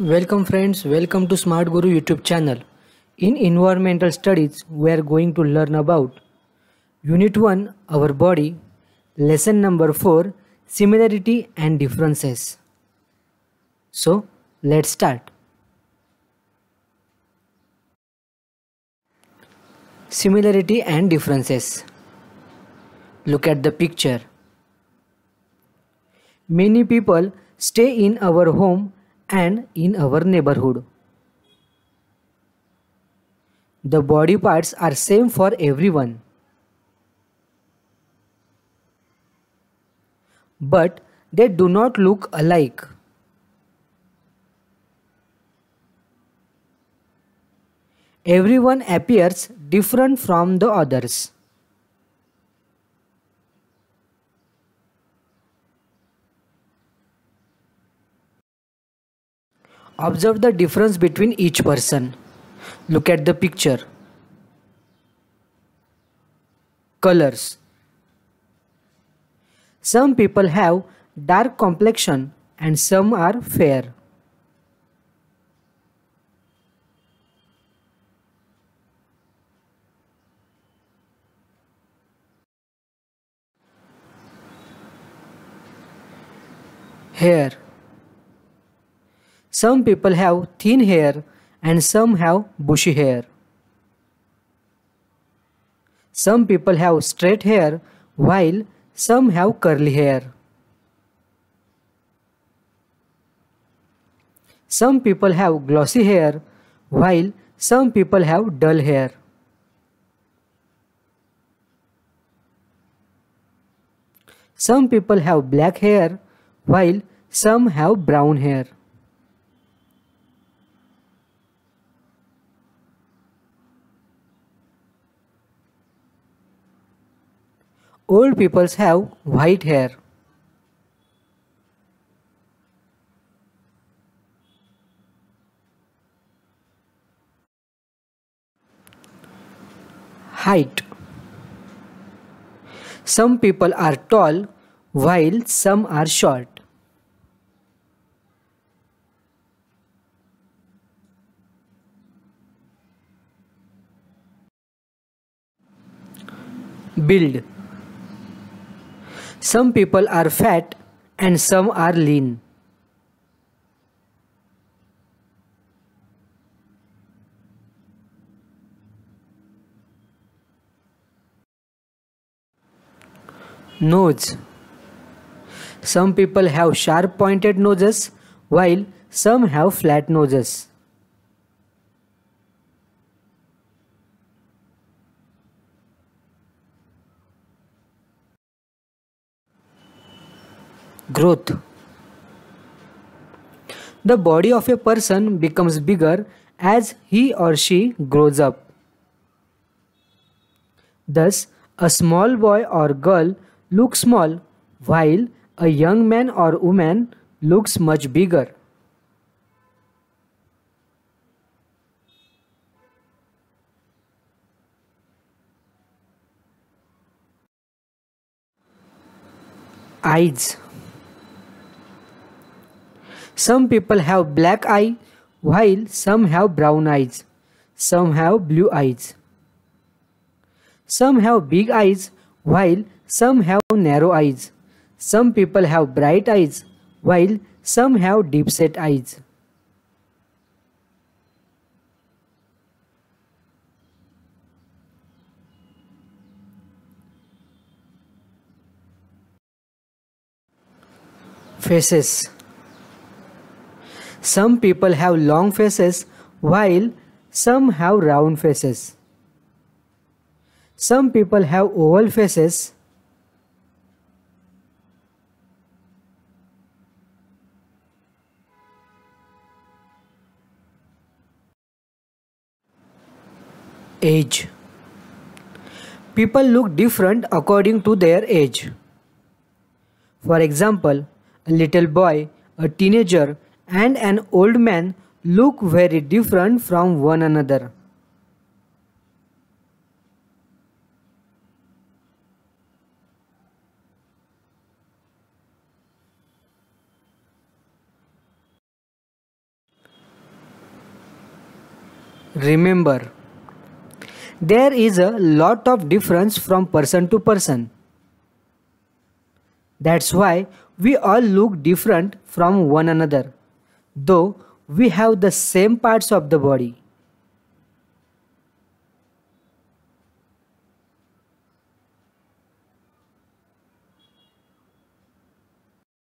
Welcome friends, welcome to Smart Guru YouTube channel. In environmental studies, we are going to learn about Unit 1, our body, lesson number 4, similarity and differences. So, let's start. Similarity and differences. Look at the picture. Many people stay in our home and in our neighborhood. The body parts are same for everyone. But they do not look alike. Everyone appears different from the others. Observe the difference between each person. Look at the picture. Colors. Some people have dark complexion and some are fair. Hair. Some people have thin hair and some have bushy hair. Some people have straight hair while some have curly hair. Some people have glossy hair while some people have dull hair. Some people have black hair while some have brown hair. Old people have white hair. Height. Some people are tall while some are short. Build. Some people are fat and some are lean. Nose. Some people have sharp pointed noses while some have flat noses. Growth. The body of a person becomes bigger as he or she grows up. Thus, a small boy or girl looks small while a young man or woman looks much bigger. Eyes. Some people have black eye while some have brown eyes. Some have blue eyes. Some have big eyes while some have narrow eyes. Some people have bright eyes while some have deep set eyes. Faces. Some people have long faces while some have round faces. Some people have oval faces. Age. People look different according to their age. For example, a little boy, a teenager, and an old man look very different from one another. Remember, there is a lot of difference from person to person. That's why we all look different from one another, though we have the same parts of the body.